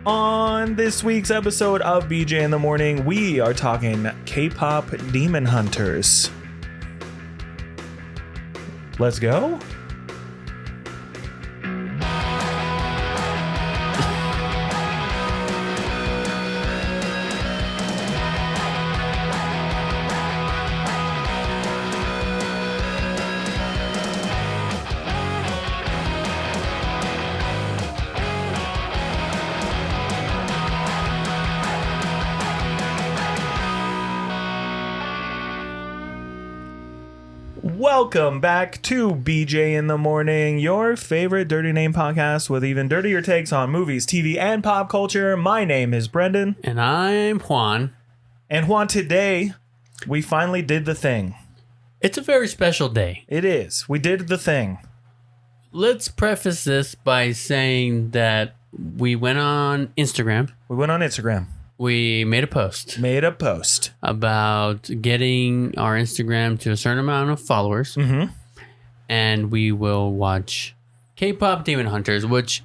On this week's episode of BJ in the Morning, we are talking K-Pop Demon Hunters. Let's go. Welcome back to BJ in the Morning, your favorite dirty name podcast with even dirtier takes on movies, TV, and pop culture. My name is Brendan. And I'm Juan. And Juan, today, we finally did the thing. It's a very special day. It is. We did the thing. Let's preface this by saying that we went on Instagram. We made a post about getting our Instagram to a certain amount of followers. Mm-hmm. And we will watch K-Pop Demon Hunters, which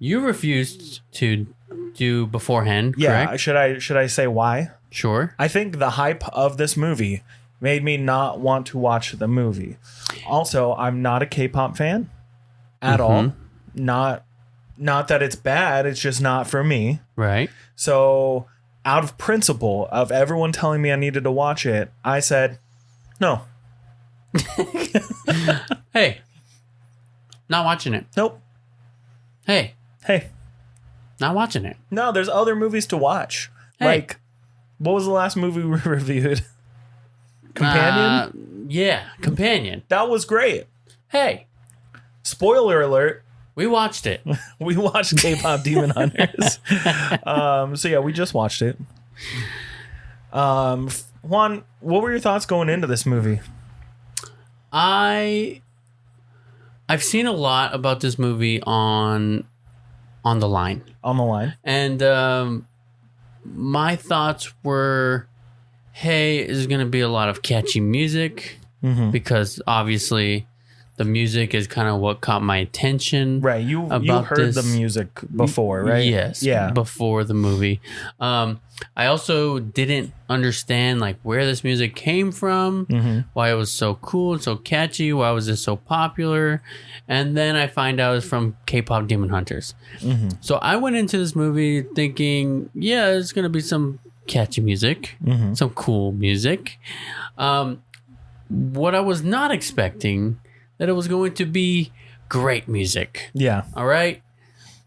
you refused to do beforehand, correct? Yeah, should I say why? Sure. I think the hype of this movie made me not want to watch the movie. Also, I'm not a K-pop fan at all. Not that it's bad, it's just not for me. Right. So, out of principle of everyone telling me I needed to watch it, I said, no. Hey. Not watching it. Nope. Hey. Not watching it. No, there's other movies to watch. Hey. Like, what was the last movie we reviewed? Companion? Yeah, Companion. That was great. Hey. Spoiler alert. We watched it. We watched K-Pop Demon Hunters. So yeah, we just watched it. Juan, what were your thoughts going into this movie? I've seen a lot about this movie on the line. On the line. And my thoughts were, hey, there's going to be a lot of catchy music because obviously the music is kind of what caught my attention. Right. You heard the music before, right? Yes. Yeah. Before the movie. I also didn't understand like where this music came from, why it was so cool and so catchy, why was it so popular. And then I find out it's from K-Pop Demon Hunters. So I went into this movie thinking, yeah, there's going to be some catchy music, some cool music. What I was not expecting that it was going to be great music. Yeah. All right.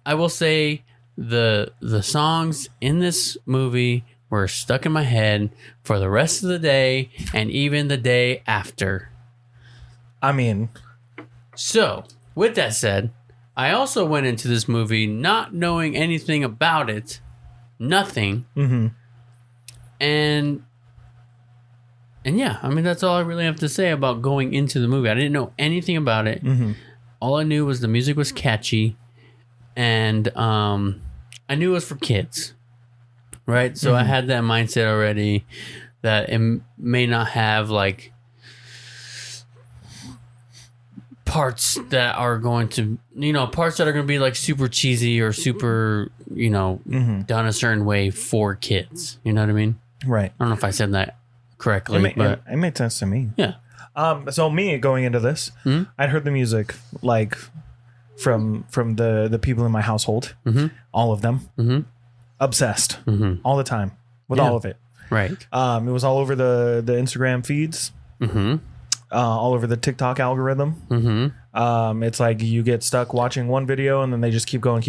I will say the songs in this movie were stuck in my head for the rest of the day and even the day after. I mean, so with that said, I also went into this movie not knowing anything about it, nothing. And yeah, I mean, that's all I really have to say about going into the movie. I didn't know anything about it. All I knew was the music was catchy. And I knew it was for kids. Right? So I had that mindset already that it may not have, like, parts that are going to, parts that are going to be, like, super cheesy or super, done a certain way for kids. You know what I mean? Right. I don't know if I said that correctly, but it made sense to me. Yeah. So me going into this, I'd heard the music like from the people in my household, all of them, obsessed all the time with all of it. Right. It was all over the Instagram feeds, all over the TikTok algorithm. It's like you get stuck watching one video and then they just keep going. We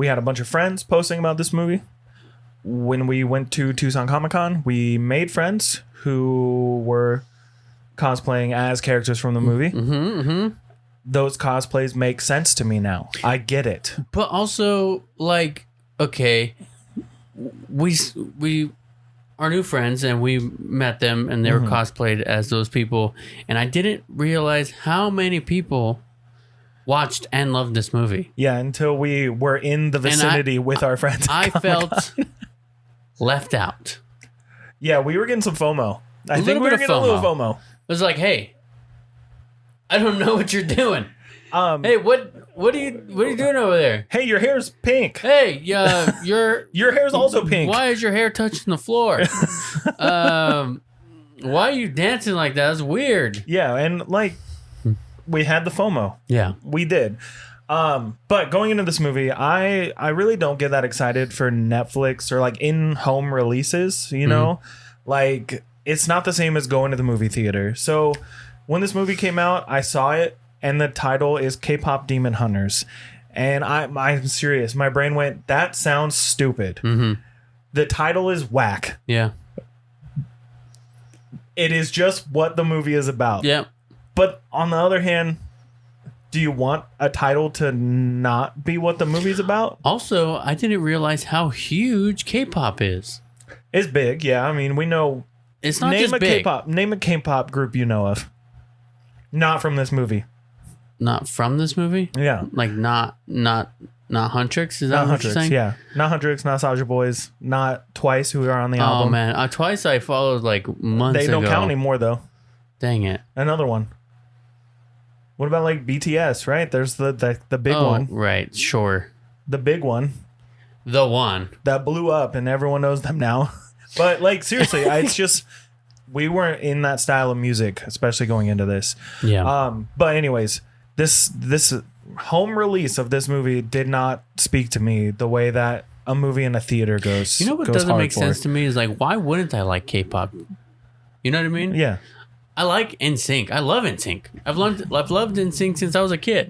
had a bunch of friends posting about this movie. When we went to Tucson Comic-Con, we made friends who were cosplaying as characters from the movie. Those cosplays make sense to me now. I get it. But also, like, okay, we are new friends and we met them and they were cosplayed as those people. And I didn't realize how many people watched and loved this movie. Yeah, until we were in the vicinity with our friends. I felt left out. Yeah, we were getting some FOMO. I think we were getting a little FOMO. It was like, hey, I don't know what you're doing. Hey, what are you doing over there? Hey, your hair's pink. Hey, your hair's also pink. Why is your hair touching the floor? Why are you dancing like that? That's weird. Yeah, and like we had the FOMO. Yeah, we did. But going into this movie, I really don't get that excited for Netflix or like in-home releases, you know? Like it's not the same as going to the movie theater. So when this movie came out, I saw it and the title is K-Pop Demon Hunters. And I'm serious. My brain went, that sounds stupid. The title is whack. Yeah. It is just what the movie is about. Yeah. But on the other hand, do you want a title to not be what the movie's about? Also, I didn't realize how huge K-pop is. It's big, yeah. I mean, we know. It's not just big. Name a K-pop group you know of. Not from this movie. Not from this movie? Yeah. Like not Huntrix? Is that not what you're saying? Yeah. Not Huntrix, not Soulja Boys, not Twice, who are on the album. Oh, man. Twice I followed like months ago. They don't count anymore, though. Dang it. Another one. What about like BTS, right? There's the big one. Right. Sure. The big one. The one. That blew up and everyone knows them now. But like, seriously, it's just, we weren't in that style of music, especially going into this. Yeah. But anyways, this home release of this movie did not speak to me the way that a movie in a theater goes. You know what doesn't make sense to me is like, why wouldn't I like K-pop? You know what I mean? Yeah. I like NSYNC. I love NSYNC. I've loved NSYNC since I was a kid.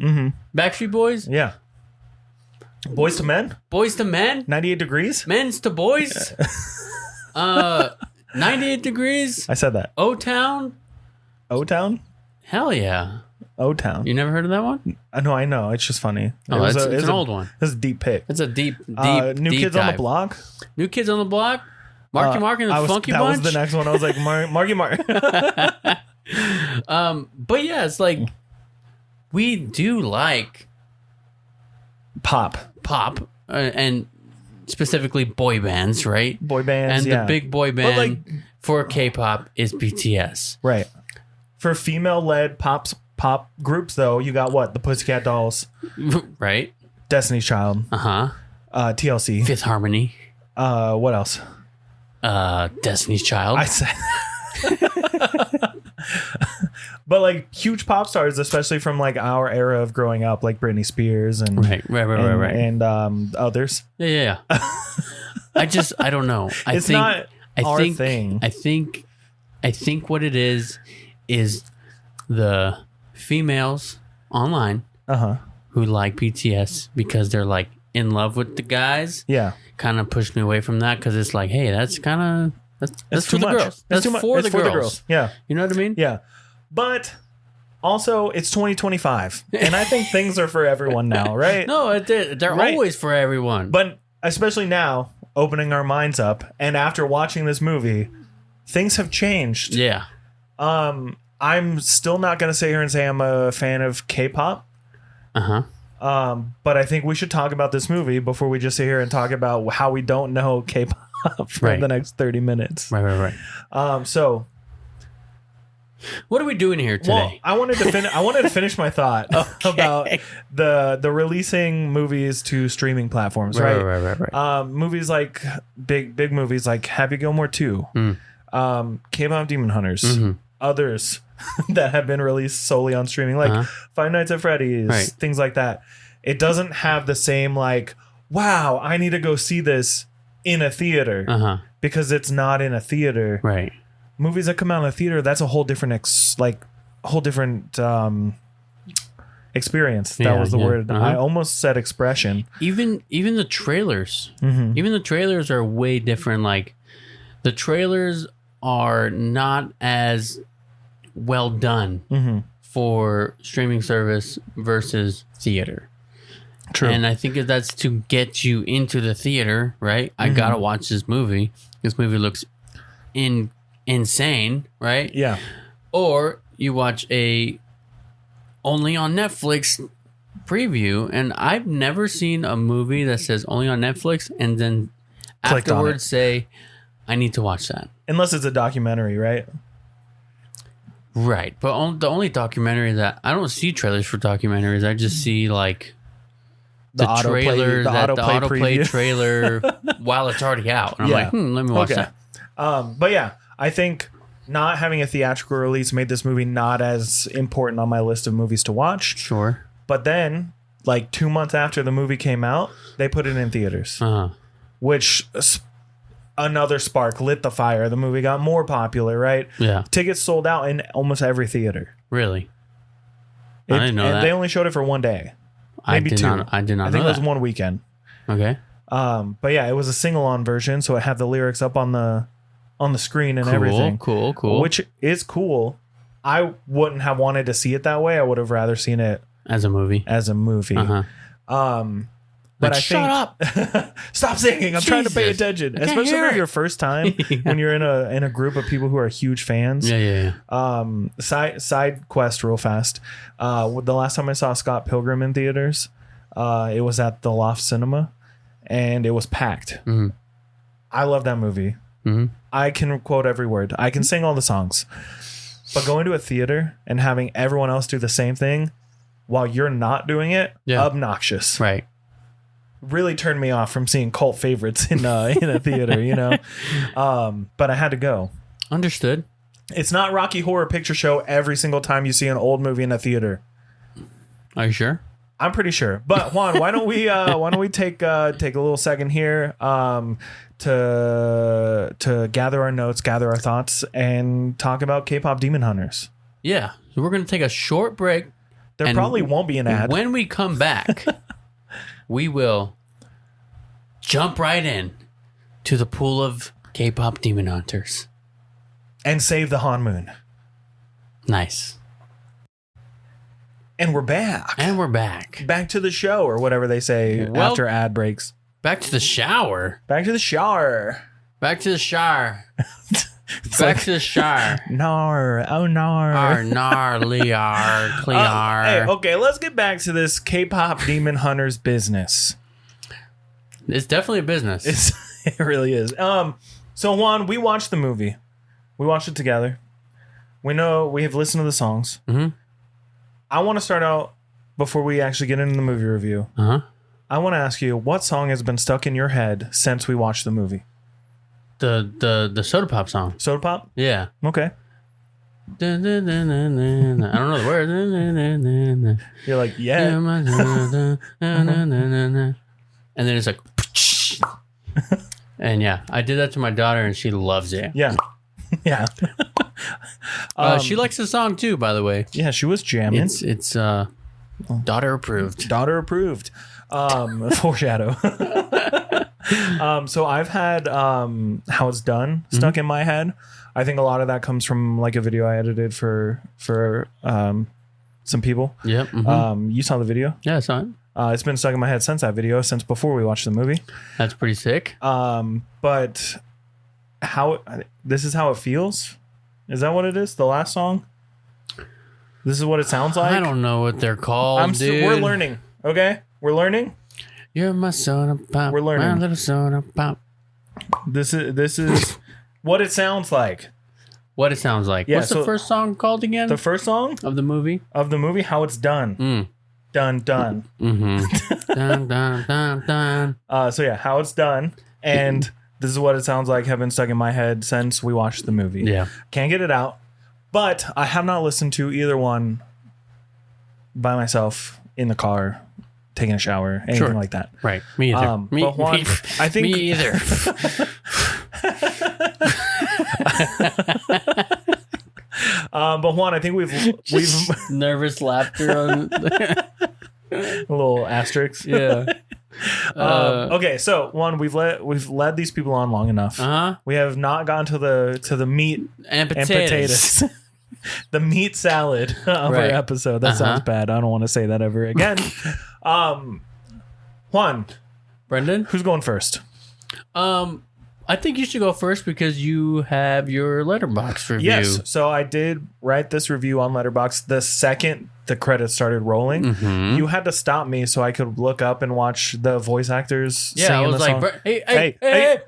Backstreet Boys. Yeah. Boys to Men. Boys to Men. 98 Degrees. Men's to Boys. 98 Degrees. I said that. O-Town. O-Town. Hell yeah. O-Town. You never heard of that one? I know. It's just funny. It's an old one. It's a deep pick. It's a deep New deep Kids dive. on the Block. New Kids on the Block. Marky Mark and the Funky Bunch. That was the next one. I was like, Marky Mark. But yeah, it's like we do like pop, and specifically boy bands, right? Boy bands, and yeah. the big boy band for K-pop is BTS, right? For female-led pop groups, though, you got what? The Pussycat Dolls, right? Destiny's Child, TLC, Fifth Harmony. What else? Destiny's Child. I said. But like huge pop stars, especially from like our era of growing up, like Britney Spears and right, and others. Yeah. I don't know. I think what it is the females online who like BTS because they're like in love with the guys. Yeah, kind of pushed me away from that because it's like, hey, that's kind of that's for the girls. That's for the girls. Yeah, you know what I mean? Yeah. But also, it's 2025, and I think things are for everyone now, right? No, they're always for everyone. But especially now, opening our minds up, and after watching this movie, things have changed. Yeah. I'm still not going to sit here and say I'm a fan of K-pop. But I think we should talk about this movie before we just sit here and talk about how we don't know K-pop for the next 30 minutes. Right. So... what are we doing here today? Well, I wanted to finish my thought about the releasing movies to streaming platforms, right? Right. Movies like big movies like Happy Gilmore 2, K-Pop Demon Hunters, others that have been released solely on streaming, like Five Nights at Freddy's, things like that. It doesn't have the same like, wow, I need to go see this in a theater because it's not in a theater, right? Movies that come out in the theater, that's a whole different experience. That was the word. I almost said expression. Even the trailers. Even the trailers are way different. Like the trailers are not as well done for streaming service versus theater. True. And I think that's to get you into the theater, right? I gotta watch this movie. This movie looks insane, right? Yeah. Or you watch a only on Netflix preview, and I've never seen a movie that says only on Netflix and then afterwards say I need to watch that. Unless it's a documentary, right? Right. But the only documentary that I don't see trailers for documentaries. I just see like the trailer, the autoplay trailer while it's already out. And I'm like, let me watch that. But yeah, I think not having a theatrical release made this movie not as important on my list of movies to watch. Sure. But then, like 2 months after the movie came out, they put it in theaters, which another spark lit the fire. The movie got more popular, right? Yeah. Tickets sold out in almost every theater. Really? I didn't know that. They only showed it for one day. Maybe two. I did not know that. I think it was one weekend. Okay. But yeah, it was a sing-along version, so it had the lyrics up on the screen and everything. Cool. Which is cool. I wouldn't have wanted to see it that way. I would have rather seen it as a movie. But shut up! Stop singing. I'm trying to pay attention, especially for your first time when you're in a group of people who are huge fans. Yeah. Side quest, real fast. The last time I saw Scott Pilgrim in theaters, it was at the Loft Cinema, and it was packed. Mm-hmm. I love that movie. Mm-hmm. I can quote every word. I can sing all the songs. But going to a theater and having everyone else do the same thing while you're not doing it, obnoxious. Right. Really turned me off from seeing cult favorites in a theater, you know. But I had to go. Understood. It's not Rocky Horror Picture Show every single time you see an old movie in a theater. Are you sure? I'm pretty sure. But Juan, why don't we take a little second here to gather our notes, gather our thoughts, and talk about K-pop Demon Hunters. Yeah. So we're going to take a short break. There probably won't be an ad. When we come back, we will jump right in to the pool of K-pop Demon Hunters. And save the Han Moon. Nice. And we're back. Back to the show, or whatever they say after ad breaks. Back to the shower. Back to the shower. Back to the shower. Back to the shower. Nar. Oh, nar. Nar, liar, clear. Hey, okay, let's get back to this K-pop Demon Hunters business. It's definitely a business. It really is. So, Juan, we watched the movie. We watched it together. We know we have listened to the songs. Mm-hmm. I want to start out before we actually get into the movie review. I want to ask you, what song has been stuck in your head since we watched the movie? The Soda Pop song. Soda Pop? Yeah. Okay. I don't know the words. You're like, yeah. And then it's like, and yeah, I did that to my daughter and she loves it. Yeah. Yeah. She likes the song too, by the way. Yeah, she was jamming. It's daughter approved. Daughter approved. Foreshadow. So I've had How It's Done stuck in my head. I think a lot of that comes from like a video I edited for some people. Yep. Mm-hmm. You saw the video? Yeah, I saw it. It's been stuck in my head since that video, since before we watched the movie. That's pretty sick. But this is how it feels. Is that what it is? The last song? This is what it sounds like? I don't know what they're called, dude. We're learning. Okay? We're learning. You're my soda pop. We're learning. My little soda pop. This is what it sounds like. What it sounds like. Yeah, what's the first song called again? The first song? Of the movie? How It's Done. Done. Mm-hmm. dun. So yeah, How It's Done. And this is what it sounds like have been stuck in my head since we watched the movie. Yeah. Can't get it out. But I have not listened to either one by myself in the car, taking a shower, anything like that. Right. Me either. But Juan, I think me either. But Juan, I think we've nervous laughter on a little asterisk. Yeah. Okay, so Juan, we've led these people on long enough. We have not gotten to the meat and potatoes. The meat salad of our episode. That sounds bad. I don't want to say that ever again. Juan, Brendan, who's going first? I think you should go first because you have your Letterboxd review. Yes, so I did write this review on Letterboxd the second the credits started rolling. Mm-hmm. You had to stop me so I could look up and watch the voice actors singing the song. Hey. Hey.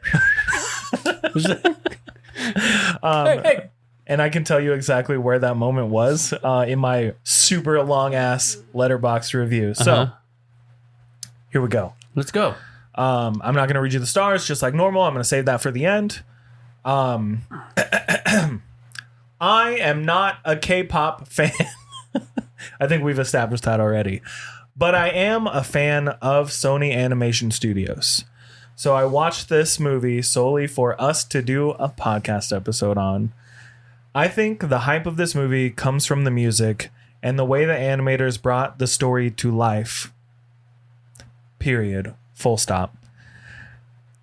And I can tell you exactly where that moment was in my super long ass Letterboxd review. So here we go. Let's go. I'm not going to read you the stars just like normal. I'm going to save that for the end. I am not a K-pop fan. I think we've established that already. But I am a fan of Sony Animation Studios. So I watched this movie solely for us to do a podcast episode on. I think the hype of this movie comes from the music and the way the animators brought the story to life. Period. Full stop.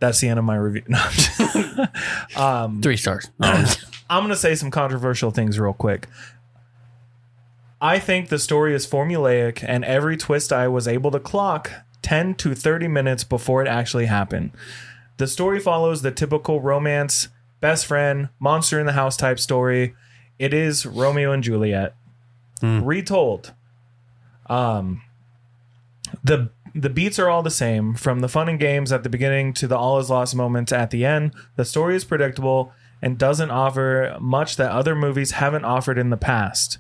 That's the end of my review. No. 3 stars. I'm going to say some controversial things real quick. I think the story is formulaic, and every twist I was able to clock 10 to 30 minutes before it actually happened. The story follows the typical romance, best friend, monster in the house type story. It is Romeo and Juliet. Retold. The beats are all the same, from the fun and games at the beginning to the all is lost moments at the end. The story is predictable and doesn't offer much that other movies haven't offered in the past.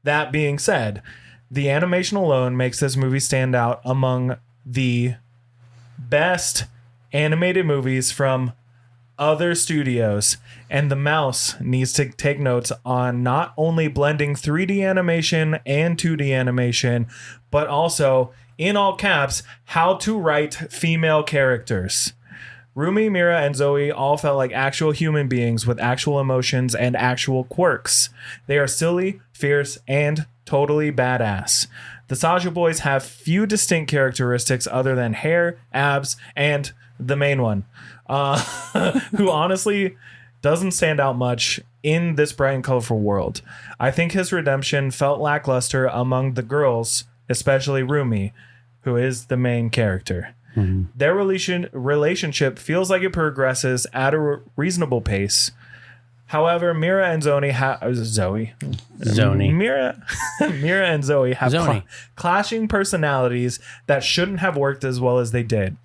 That being said, the animation alone makes this movie stand out among the best animated movies from other studios, and the mouse needs to take notes on not only blending 3D animation and 2D animation, but also, in all caps, how to write female characters. Rumi, Mira, and Zoe all felt like actual human beings with actual emotions and actual quirks. They are silly, fierce, and totally badass. The Saja boys have few distinct characteristics other than hair, abs, and the main one, who honestly doesn't stand out much in this bright and colorful world. I think his redemption felt lackluster among the girls, especially Rumi, who is the main character. Mm-hmm. Their relationship feels like it progresses at a reasonable pace. However, Mira and Zoe have clashing personalities that shouldn't have worked as well as they did.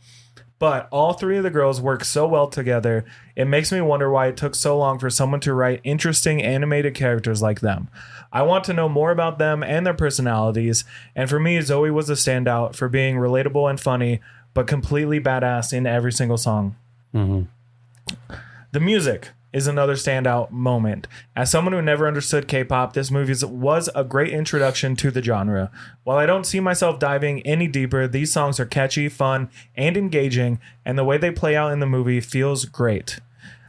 But all 3 of the girls work so well together, it makes me wonder why it took so long for someone to write interesting animated characters like them. I want to know more about them and their personalities, and for me, Zoe was a standout for being relatable and funny, but completely badass in every single song. Mm-hmm. The music is another standout moment. As someone who never understood K-pop, this movie was a great introduction to the genre. While I don't see myself diving any deeper, these songs are catchy, fun, and engaging, and the way they play out in the movie feels great.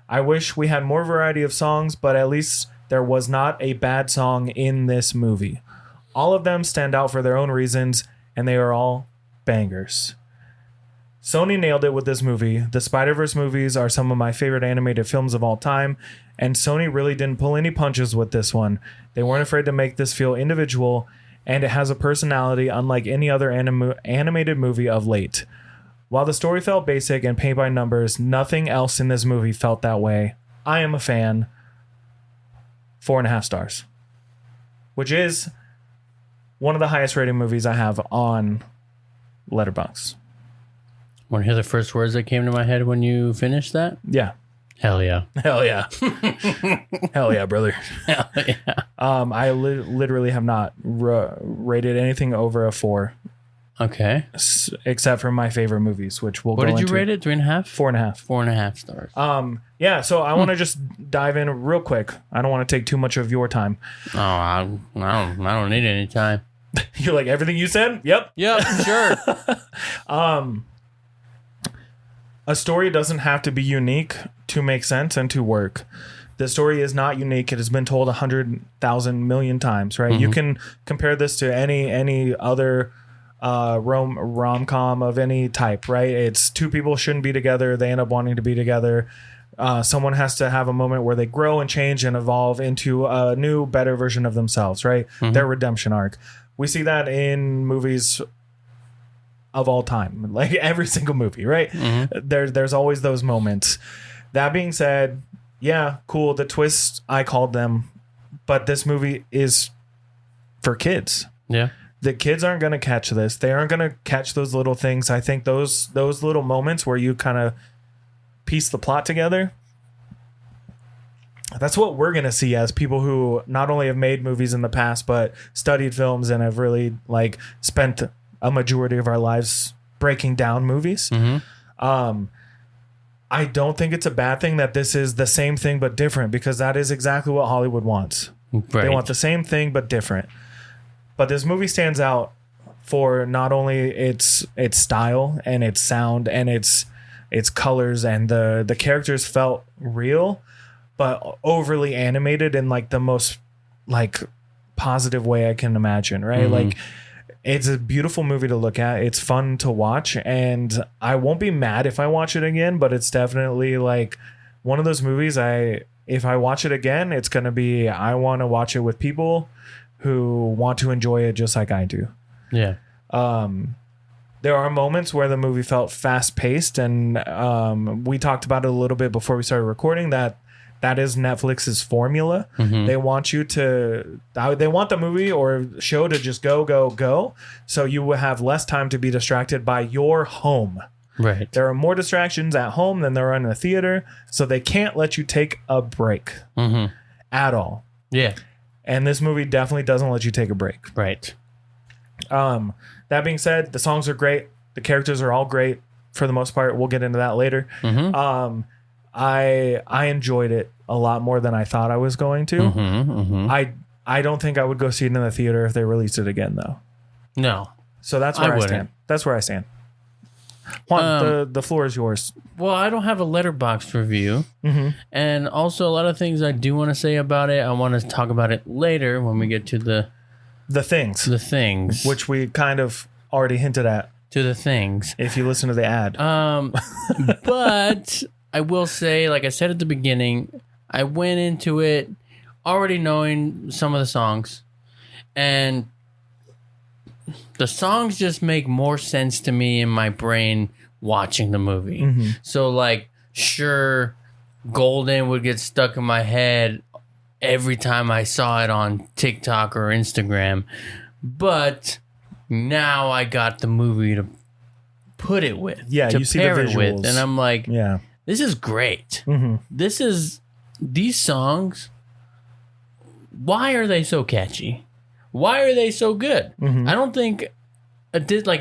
I wish we had more variety of songs, but at least there was not a bad song in this movie. All of them stand out for their own reasons, and they are all bangers. Sony nailed it with this movie. The Spider-Verse movies are some of my favorite animated films of all time, and Sony really didn't pull any punches with this one. They weren't afraid to make this feel individual, and it has a personality unlike any other animated movie of late. While the story felt basic and paint by numbers, nothing else in this movie felt that way. I am a fan. 4.5 stars. Which is one of the highest rated movies I have on Letterboxd. Want to hear the first words that came to my head when you finished that? Yeah. Hell yeah. Hell yeah. Hell yeah, brother. Hell yeah. I literally have not rated anything over a 4. Okay. Except for my favorite movies, which we'll go into. What did you rate it? 3.5? 4.5. 4.5 stars. Yeah, so I want to just dive in real quick. I don't want to take too much of your time. Oh, I don't need any time. You're like, everything you said? Yep. Yep, sure. A story doesn't have to be unique to make sense and to work. The story is not unique. It has been told 100,000 million times, right? Mm-hmm. You can compare this to any other rom-com of any type, right? It's 2 people shouldn't be together. They end up wanting to be together. Someone has to have a moment where they grow and change and evolve into a new, better version of themselves, right? Mm-hmm. Their redemption arc. We see that in movies of all time, like every single movie, right? Mm-hmm. There's always those moments. That being said, yeah, cool. The twists, I called them, but this movie is for kids. Yeah. The kids aren't going to catch this. They aren't going to catch those little things. I think those little moments where you kind of piece the plot together, that's what we're gonna see as people who not only have made movies in the past but studied films and have really like spent a majority of our lives breaking down movies. I don't think it's a bad thing that this is the same thing but different, because that is exactly what Hollywood wants. Right. They want the same thing but different. But this movie stands out for not only its style and its sound and its colors, and the characters felt real but overly animated in like the most like positive way I can imagine, right? Like, it's a beautiful movie to look at. It's fun to watch, and I won't be mad if I watch it again, but it's definitely like one of those movies if I watch it again, it's going to be, I want to watch it with people who want to enjoy it just like I do. Yeah. There are moments where the movie felt fast paced, and we talked about it a little bit before we started recording that is Netflix's formula. They want you to, they want the movie or show to just go. So you will have less time to be distracted by your home. Right. There are more distractions at home than there are in the theater. So they can't let you take a break at all. Yeah. And this movie definitely doesn't let you take a break. Right. That being said, the songs are great. The characters are all great for the most part. We'll get into that later. I enjoyed it a lot more than I thought I was going to. I don't think I would go see it in the theater if they released it again, though. No. So that's where I stand. That's where I stand. Juan, the floor is yours. Well, I don't have a letterbox review. And also a lot of things I do want to say about it. I want to talk about it later when we get to the things. The things. Which we kind of already hinted at. To the things. If you listen to the ad. But I will say, like I said at the beginning, I went into it already knowing some of the songs. And the songs just make more sense to me in my brain watching the movie. So, like, sure, Golden would get stuck in my head every time I saw it on TikTok or Instagram. But now I got the movie to put it with. Yeah, to you see pair the it visuals. with. And I'm like, yeah, this is great. These songs, why are they so catchy? Why are they so good? I don't think,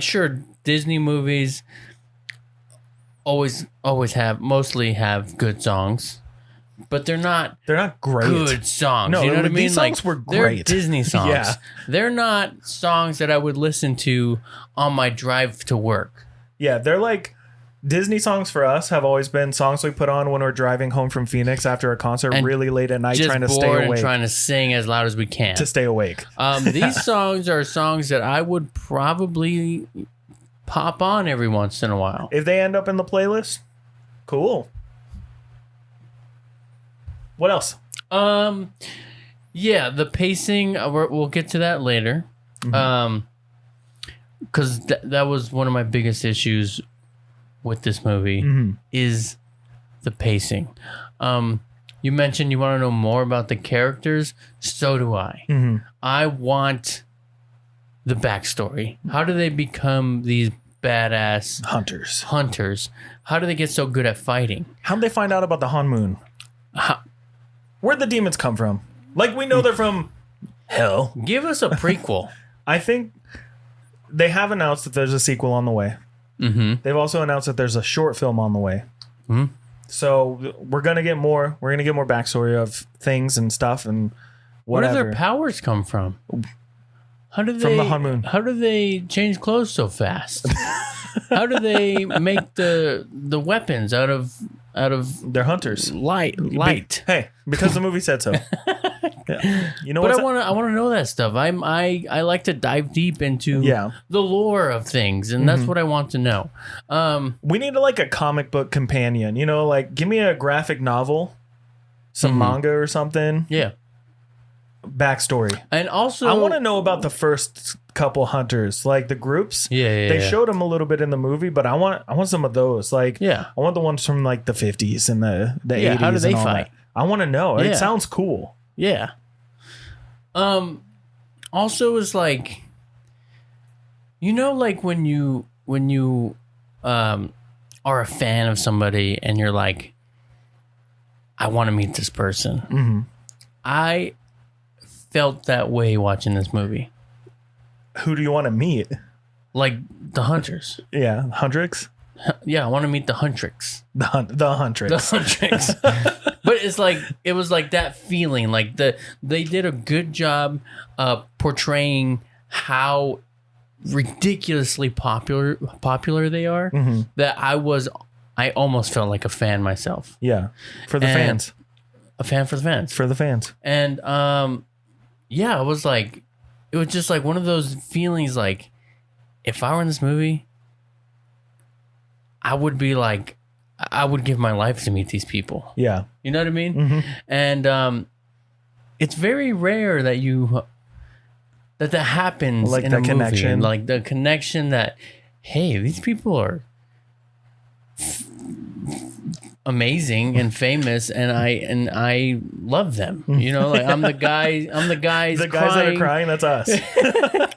sure, Disney movies mostly have good songs, but they're not great. good songs. No, you know what I mean? These songs were great. They're Disney songs. Yeah. They're not songs that I would listen to on my drive to work. Yeah, they're like, Disney songs for us have always been songs we put on when we're driving home from Phoenix after a concert And really late at night, just trying to bored stay and awake. trying to sing as loud as we can. To stay awake. These songs are songs that I would probably pop on every once in a while. If they end up in the playlist, cool. What else? Yeah, the pacing, we'll get to that later. Because that was one of my biggest issues with this movie is the pacing. You mentioned you want to know more about the characters. So do I. I want the backstory. How do they become these badass hunters? How do they get so good at fighting? How'd they find out about the Han Moon? Where'd the demons come from? Like, we know they're from hell. Give us a prequel. I think they have announced that there's a sequel on the way. They've also announced that there's a short film on the way. So we're gonna get more. We're gonna get more backstory of things and stuff and whatever. Where do their powers come from? How do they from the Han Moon? How do they change clothes so fast? How do they make the weapons out of They're hunters. Light. Hey, because the movie said so. Yeah. You know, but I want to know that stuff. I like to dive deep into the lore of things, and that's what I want to know. We need a comic book companion. You know, like, give me a graphic novel, some manga or something. Yeah. Backstory. And also, I want to know about the first couple hunters, like the groups. They showed them a little bit in the movie, but I want some of those. Like, I want the ones from like the 50s and the 80s. How do they and all fight? That. I want to know. It sounds cool. Yeah. Also, is like, you know, like when you are a fan of somebody and you're like, I want to meet this person. Mm-hmm. I felt that way watching this movie. Who do you want to meet? Like the Hunters. Yeah, Huntrix. Yeah, I want to meet the Huntrix. The Huntrix. The Huntrix. But it's like it was like that feeling. Like they did a good job portraying how ridiculously popular they are. Mm-hmm. That I almost felt like a fan myself. Yeah, for the fans. A fan for the fans. For the fans. And yeah, it was just like one of those feelings. Like if I were in this movie, I would be like, I would give my life to meet these people. Yeah. You know what I mean? Mm-hmm. And it's very rare that that happens like in the a movie. connection. Like the connection that, hey, these people are amazing and famous, and I love them. You know, like I'm the guys the guys crying. that are crying, that's us.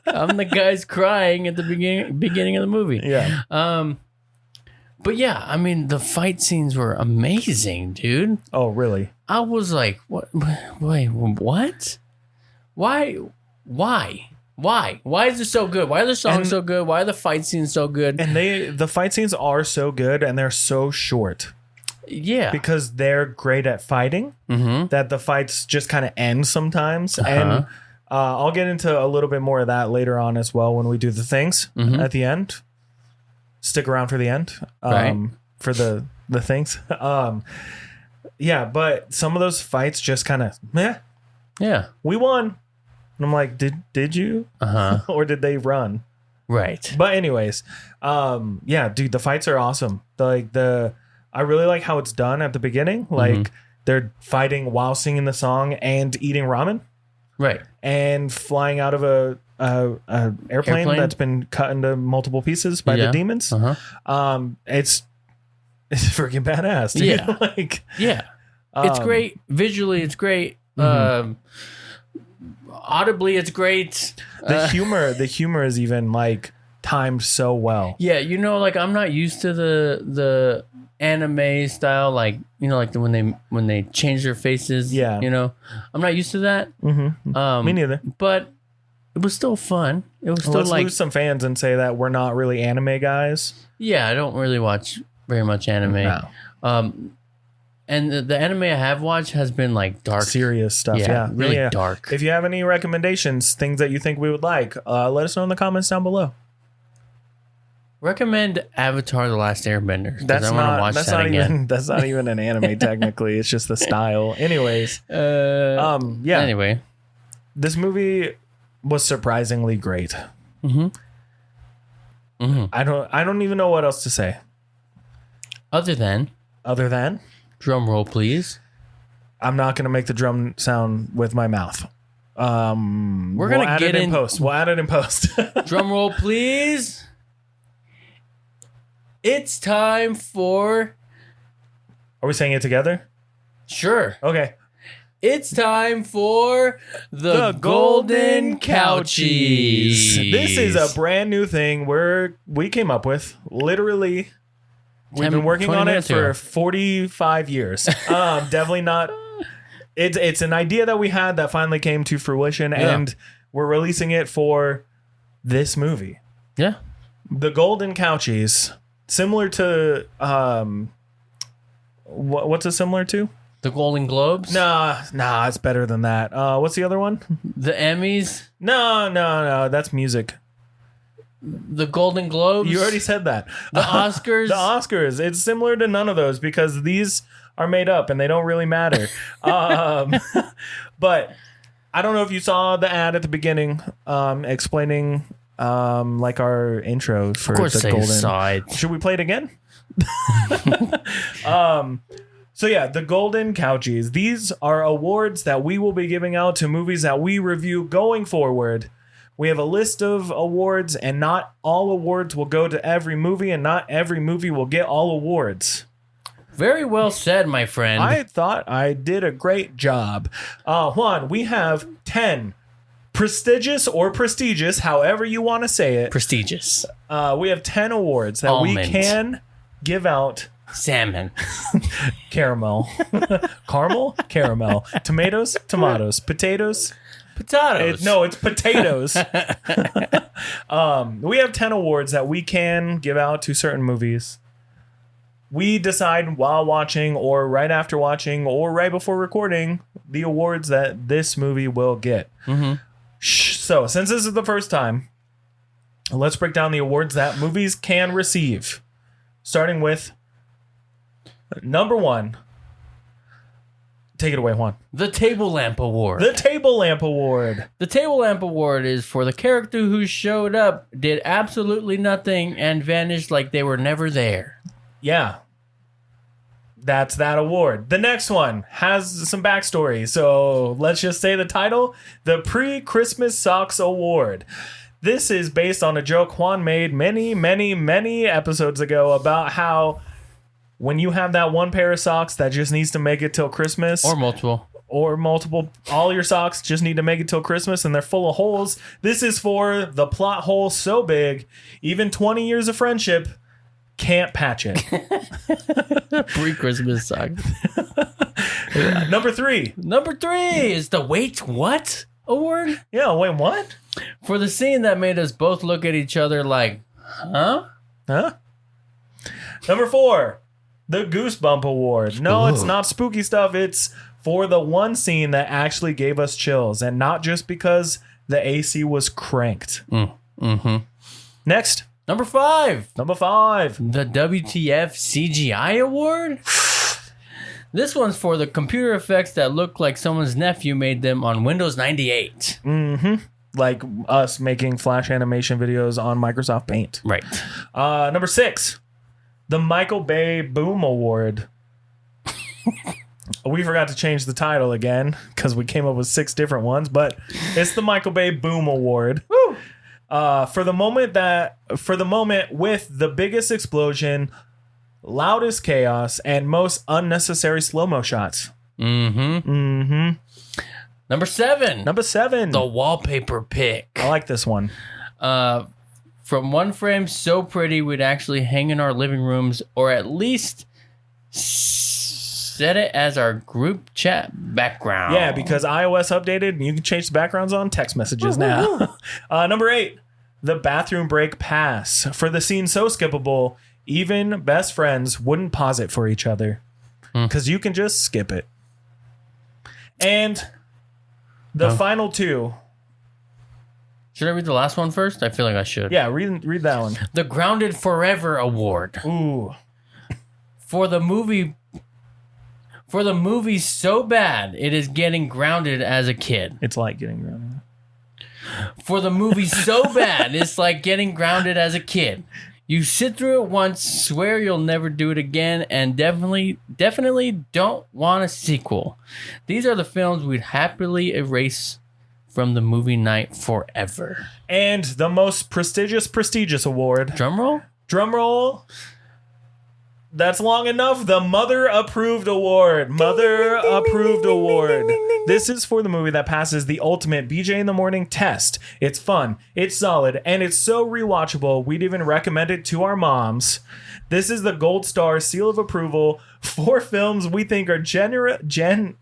I'm the guys crying at the beginning of the movie. Yeah. But yeah, I mean, the fight scenes were amazing, dude. Oh, really? I was like, what? Wait, what? Why is it so good? Why are the songs so good? Why are the fight scenes so good? And the fight scenes are so good, and they're so short. Yeah. Because they're great at fighting, that the fights just kind of end sometimes. And I'll get into a little bit more of that later on as well when we do the things at the end. Stick around for the end, Right. for the things. Yeah, but some of those fights just kind of, Yeah. we won. And I'm like, did you? Or did they run? Right. But anyways, yeah, dude, the fights are awesome. I really like how it's done at the beginning. Like they're fighting while singing the song and eating ramen. Right. And flying out of a airplane that's been cut into multiple pieces by the demons. It's freaking badass, dude. Yeah. Like, yeah. It's great. Visually, it's great. Audibly, it's great. The humor is even like timed so well. Yeah, you know, like I'm not used to the anime style, like, you know, like when they change their faces. Yeah, you know, I'm not used to that. Me neither. But it was still fun. It was still Let's like lose some fans and say that we're not really anime guys. Yeah, I don't really watch very much anime. No. And the anime I have watched has been like dark, serious stuff. Yeah, really dark. If you have any recommendations, things that you think we would like, let us know in the comments down below. Recommend Avatar: The Last Airbender. That's I want to watch that again. That's not even an anime technically. It's just the style. Anyways, yeah. Anyway, this movie was surprisingly great. I don't even know what else to say. Other than drum roll, please. I'm not gonna make the drum sound with my mouth. We'll add it in post. We'll add it in post. Drum roll, please. It's time for. Are we saying it together? Sure. Okay. It's time for the Golden Couchies. This is a brand new thing we came up with. Literally, we've been working on it for 45 years. Definitely not. It's an idea that we had that finally came to fruition, and we're releasing it for this movie. Yeah. The Golden Couchies, similar to what's it similar to? The Golden Globes? Nah, it's better than that. What's the other one? The Emmys? No, that's music. The Golden Globes? You already said that. The Oscars? The Oscars. It's similar to none of those because these are made up and they don't really matter. But I don't know if you saw the ad at the beginning explaining like our intro for the Golden. Saw it. Should we play it again? So yeah, the Golden Couchies. These are awards that we will be giving out to movies that we review going forward. We have a list of awards, and not all awards will go to every movie, and not every movie will get all awards. Very well said, my friend. I thought I did a great job. Juan, we have 10 prestigious, however you want to say it. Prestigious. We have 10 awards that we can give out. Salmon. caramel. Caramel, caramel. Tomatoes, tomatoes. Potatoes. Potatoes. It's potatoes. We have 10 awards that we can give out to certain movies. We decide while watching or right after watching or right before recording the awards that this movie will get. Mm-hmm. So, since this is the first time, let's break down the awards that movies can receive. Starting with number 1. Take it away, Juan. The Table Lamp Award. The Table Lamp Award. The Table Lamp Award is for the character who showed up, did absolutely nothing, and vanished like they were never there. Yeah. That's that award. The next one has some backstory. So let's just say the title, the Pre-Christmas Socks Award. This is based on a joke Juan made many episodes ago about how when you have that one pair of socks that just needs to make it till Christmas. Or multiple, all your socks just need to make it till Christmas and they're full of holes. This is for the plot hole so big, even 20 years of friendship can't patch it. Pre-Christmas socks. Number 3. Number 3 is the Wait What Award. Yeah, wait, what? For the scene that made us both look at each other like, huh? Huh? Number 4, the Goosebump Award. No, It's not spooky stuff. It's for the one scene that actually gave us chills, and not just because the AC was cranked. Mm-hmm. Next. Number 5. Number 5. The WTF CGI Award. This one's for the computer effects that look like someone's nephew made them on Windows 98. Mm-hmm. Like us making Flash animation videos on Microsoft Paint. Right. Number 6. The Michael Bay Boom Award. We forgot to change the title again because we came up with 6 different ones, but it's the Michael Bay Boom Award. Woo! For the moment with the biggest explosion, loudest chaos, and most unnecessary slow-mo shots. Mm-hmm. Mm-hmm. Number 7. The wallpaper pick. I like this one. From one frame so pretty we'd actually hang in our living rooms, or at least set it as our group chat background. Yeah, because iOS updated and you can change the backgrounds on text messages now. Number 8, the bathroom break pass. For the scene so skippable, even best friends wouldn't pause it for each other because you can just skip it. And the final 2. Should I read the last one first? I feel like I should. Yeah, read that one. The Grounded Forever Award. Ooh. For the movie so bad it is getting grounded as a kid. It's like getting grounded. For the movie so bad it's like getting grounded as a kid. You sit through it once, swear you'll never do it again, and definitely don't want a sequel. These are the films we'd happily erase from the movie night forever. And the most prestigious award. Drum roll. That's long enough. The Mother Approved Award. This is for the movie that passes the ultimate BJ in the Morning test. It's fun, it's solid, and it's so rewatchable, we'd even recommend it to our moms. This is the Gold Star Seal of Approval for films we think are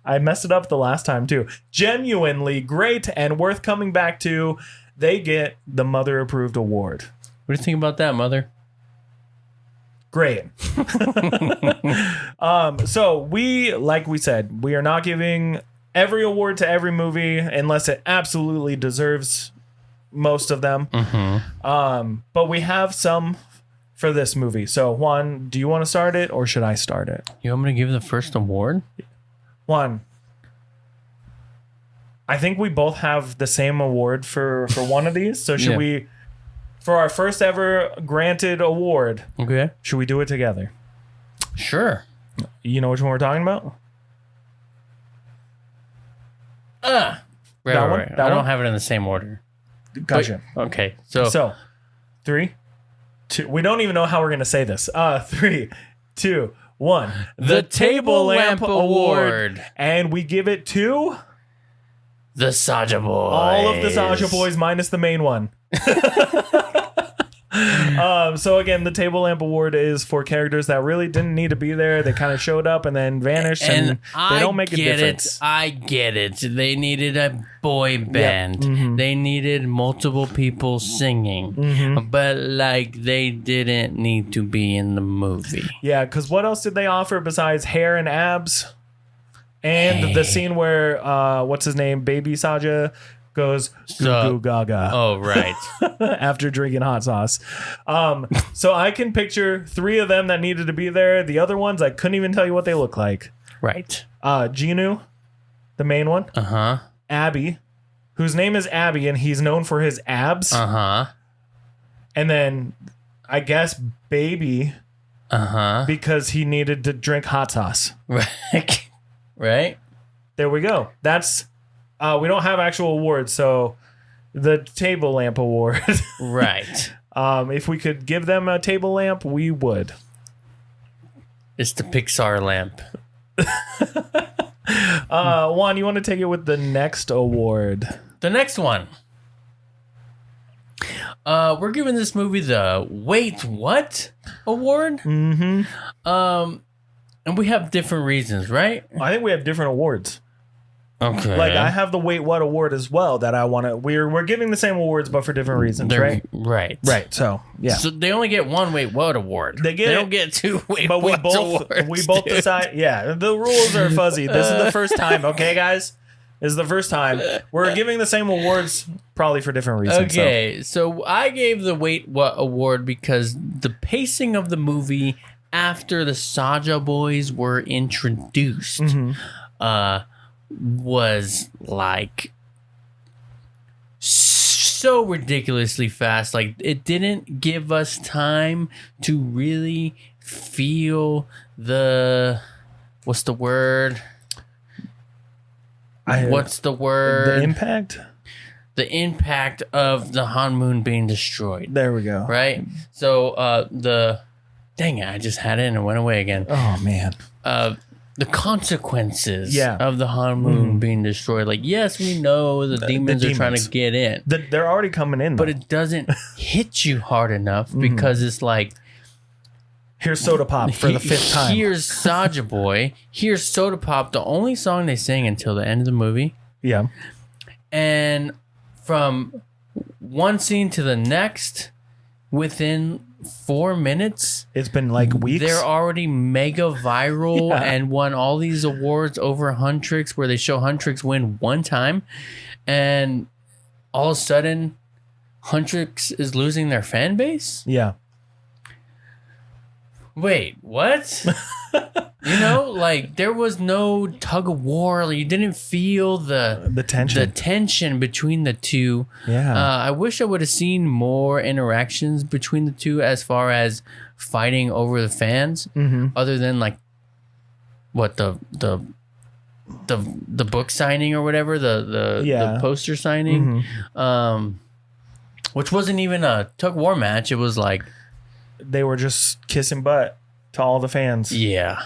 I messed it up the last time too. Genuinely great and worth coming back to. They get the Mother Approved Award. What do you think about that, Mother? Great. So like we said, we are not giving every award to every movie unless it absolutely deserves most of them. Mm-hmm. But we have some for this movie. So Juan, do you want to start it or should I start it? You want me to give the first award? Juan, I think we both have the same award for one of these. So should we, for our first ever granted award, should we do it together? Sure. You know which one we're talking about? Right. I don't have it in the same order. Gotcha. But, okay. So 3, 2. We don't even know how we're going to say this. 3, 2, 1. The Table Lamp Award. And we give it to the Saja Boys. All of the Saja Boys minus the main one. So again, the Table Lamp Award is for characters that really didn't need to be there. They kind of showed up and then vanished, and they don't make a difference. I get it. They needed a boy band. Yep. Mm-hmm. They needed multiple people singing. Mm-hmm. But like they didn't need to be in the movie. Yeah, because what else did they offer besides hair and abs? And the scene where what's his name? Baby Saja goes goo goo gaga. Oh, right. After drinking hot sauce. So I can picture 3 of them that needed to be there. The other ones, I couldn't even tell you what they look like. Right. Ginu, the main one. Uh-huh. Abby, whose name is Abby, and he's known for his abs. Uh-huh. And then, I guess, Baby. Uh-huh. Because he needed to drink hot sauce. Right. Right. There we go. That's... we don't have actual awards, so the Table Lamp Award. Right. If we could give them a table lamp, we would. It's the Pixar lamp. Juan, you want to take it with the next award? The next one. We're giving this movie the Wait What Award. Mm-hmm. And we have different reasons, right? I think we have different awards. Okay. Like I have the Wait What Award as well that I want to. We're giving the same awards, but for different reasons, right? Right. Right. So yeah. So they only get one Wait What Award. They don't get 2 Wait but What awards. We both decide. Yeah, the rules are fuzzy. This is the first time. Okay, guys. This is the first time we're giving the same awards, probably for different reasons. Okay, so I gave the Wait What Award because the pacing of the movie after the Saja boys were introduced. Mm-hmm. Was like so ridiculously fast. Like it didn't give us time to really feel the what's the word? The impact? The impact of the Han Moon being destroyed. There we go. Right? So dang it, I just had it and it went away again. Oh man. The consequences of the Han Moon being destroyed. Like, yes, we know the demons are trying to get in. They're already coming in, though. But it doesn't hit you hard enough because it's like... Here's Soda Pop for the 5th time. Here's Saja Boy. Here's Soda Pop, the only song they sing until the end of the movie. Yeah. And from one scene to the next, within 4 minutes, it's been like weeks. They're already mega viral and won all these awards over Huntrix, where they show Huntrix win one time, and all of a sudden, Huntrix is losing their fan base. Yeah. Wait, what? Like there was no tug of war. Like, you didn't feel the tension between the two. Yeah. I wish I would have seen more interactions between the two as far as fighting over the fans, other than like what the book signing or whatever, the poster signing, which wasn't even a tug of war match. It was like they were just kissing butt to all the fans. Yeah.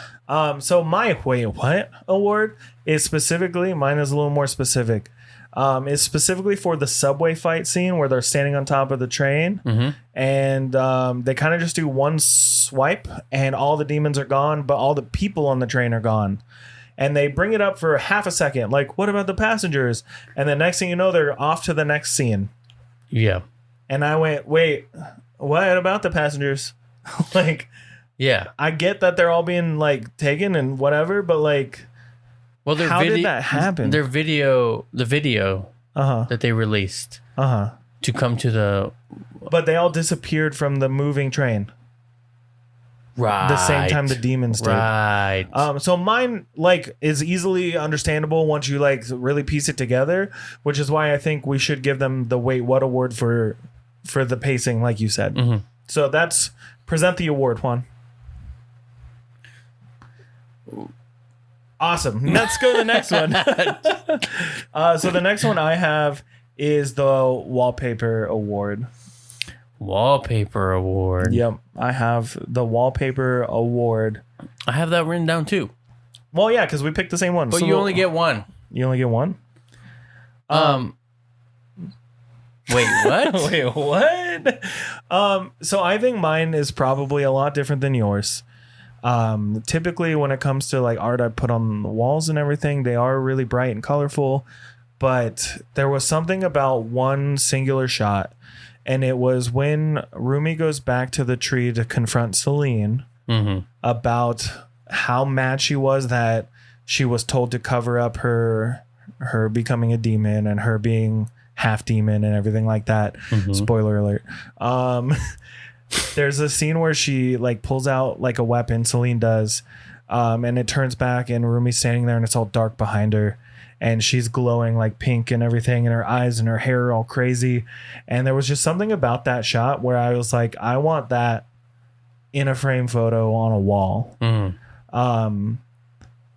So my Wait What Award is specifically, mine is a little more specific. Is specifically for the subway fight scene where they're standing on top of the train, and they kind of just do one swipe and all the demons are gone, but all the people on the train are gone. And they bring it up for half a second, like, what about the passengers? And the next thing you know, they're off to the next scene. Yeah. And I went, wait, what about the passengers? Like... Yeah, I get that they're all being like taken and whatever, but like, well, how did that happen? The video that they released to come to the, but they all disappeared from the moving train. Right, the same time the demons did. Right. So mine like is easily understandable once you like really piece it together, which is why I think we should give them the Wait What Award for the pacing, like you said. So that's present the award, Juan. Awesome. Let's go to the next one. So the next one I have is the Wallpaper Award. Wallpaper Award. Yep. I have the Wallpaper Award. I have that written down too. Well, yeah, because we picked the same one. But so you only get one. You only get one? Wait, what? Wait, what? So I think mine is probably a lot different than yours. Typically when it comes to like art I put on the walls and everything, they are really bright and colorful, but there was something about one singular shot, and it was when Rumi goes back to the tree to confront Celine about how mad she was that she was told to cover up her becoming a demon and her being half demon and everything like that. Spoiler alert. There's a scene where she like pulls out like a weapon, Celine does, and it turns back and Rumi's standing there and it's all dark behind her and she's glowing like pink and everything, and her eyes and her hair are all crazy. And there was just something about that shot where I was like, I want that in a frame photo on a wall.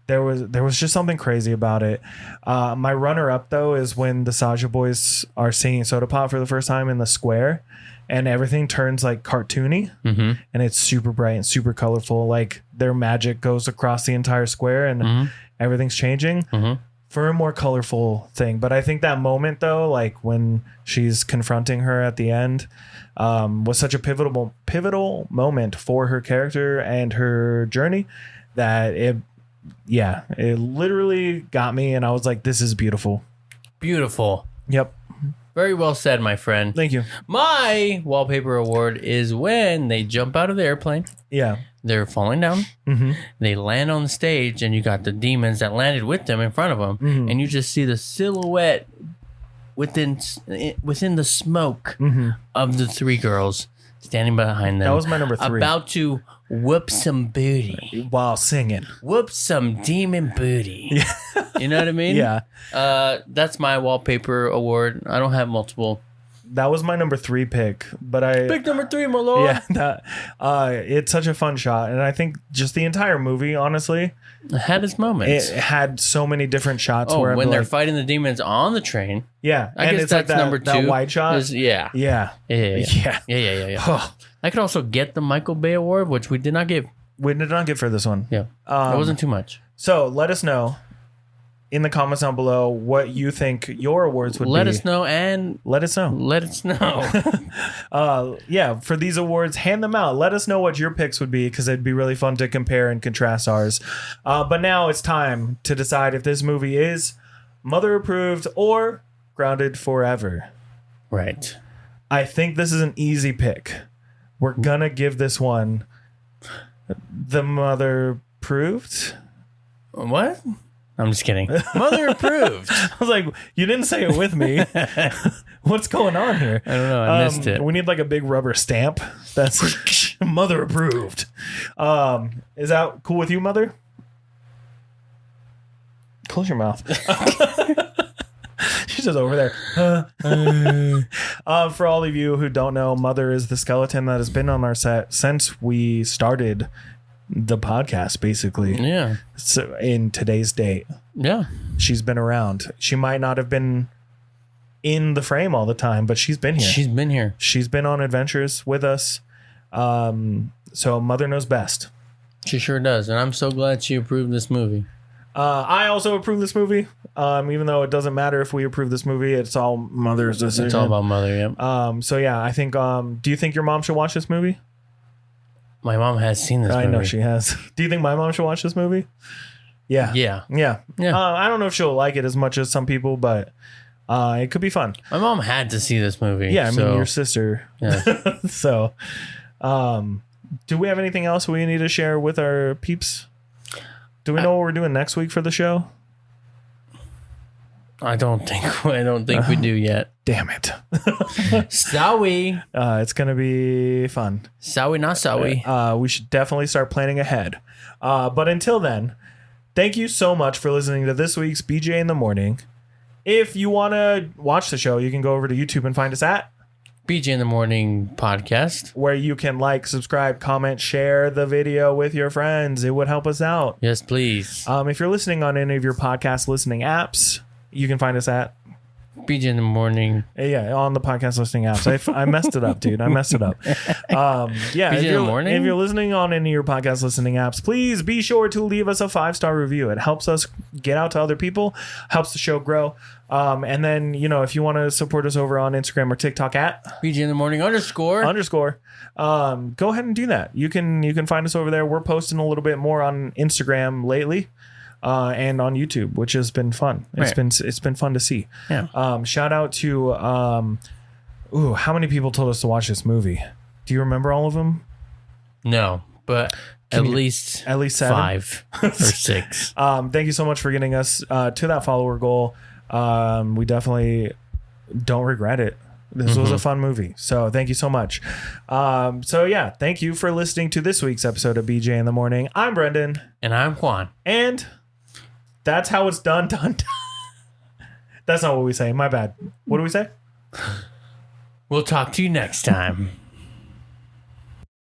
There was just something crazy about it. My runner up though is when the Saja Boys are singing Soda Pop for the first time in the square, and everything turns like cartoony, and it's super bright and super colorful. Like their magic goes across the entire square, and everything's changing for a more colorful thing. But I think that moment though, like when she's confronting her at the end, was such a pivotal moment for her character and her journey that it literally got me, and I was like, this is beautiful. Beautiful. Yep. Very well said, my friend. Thank you. My wallpaper award is when they jump out of the airplane. Yeah. They're falling down. They land on the stage, and you got the demons that landed with them in front of them, and you just see the silhouette within the smoke of the three girls standing behind them. That was my number 3. About to whoop some booty. While singing. Whoop some demon booty. You know what I mean? Yeah. That's my wallpaper award. I don't have multiple. That was my number 3 pick, but Pick number 3, my lord. Yeah, it's such a fun shot, and I think just the entire movie, honestly, it had its moments. It had so many different shots where when they're like, fighting the demons on the train. Yeah, I guess it's that's like number 2. That white shot. Yeah. I could also get the Michael Bay Award, which we did not give. We did not get for this one. Yeah, it wasn't too much. So let us know in the comments down below what you think your awards would be. Let us know and let us know. Let us know. Yeah, for these awards, hand them out. Let us know what your picks would be, because it'd be really fun to compare and contrast ours. But now it's time to decide if this movie is Mother approved or grounded forever. Right. I think this is an easy pick. We're gonna give this one the Mother approved. What? I'm just kidding. Mother approved. I was like, you didn't say it with me. What's going on here? I don't know. I missed it. We need like a big rubber stamp. That's Mother approved. Is that cool with you, Mother? Close your mouth. She's just over there. For all of you who don't know, Mother is the skeleton that has been on our set since we started the podcast, basically. Yeah. So in today's date. Yeah. She's been around. She might not have been in the frame all the time, but she's been here. She's been here. She's been on adventures with us. So Mother knows best. She sure does. And I'm so glad she approved this movie. I also approve this movie. Even though it doesn't matter if we approve this movie, it's all Mother's decision. It's all about Mother, yeah. So yeah, I think, do you think your mom should watch this movie? My mom has seen this movie. I know she has. Do you think my mom should watch this movie? Yeah. Yeah. I don't know if she'll like it as much as some people, but it could be fun. My mom had to see this movie. Yeah, I mean, your sister. Yeah. So, do we have anything else we need to share with our peeps? Do we know what we're doing next week for the show? I don't think we do yet. Damn it. Sorry. It's going to be fun. Sorry, not sorry. We should definitely start planning ahead. But until then, thank you so much for listening to this week's BJ in the Morning. If you want to watch the show, you can go over to YouTube and find us at BJ in the Morning podcast, where you can like, subscribe, comment, share the video with your friends. It would help us out. Yes, please. If you're listening on any of your podcast listening apps, you can find us at BJ in the morning. Yeah, on the podcast listening apps. I messed it up, dude. I messed it up. Yeah, BJ in the morning? if you're listening on any of your podcast listening apps, please be sure to leave us a 5-star review. It helps us get out to other people, helps the show grow. And then, if you want to support us over on Instagram or TikTok at BJ in the morning _. Go ahead and do that. You can find us over there. We're posting a little bit more on Instagram lately. And on YouTube, which has been fun. It's been fun to see. Yeah. Shout out to how many people told us to watch this movie? Do you remember all of them? No, but at least 7? 5 or 6. Thank you so much for getting us to that follower goal. We definitely don't regret it. This was a fun movie. So thank you so much. Thank you for listening to this week's episode of BJ in the Morning. I'm Brendan. And I'm Juan. And that's how it's done. That's not what we say. My bad. What do we say? We'll talk to you next time.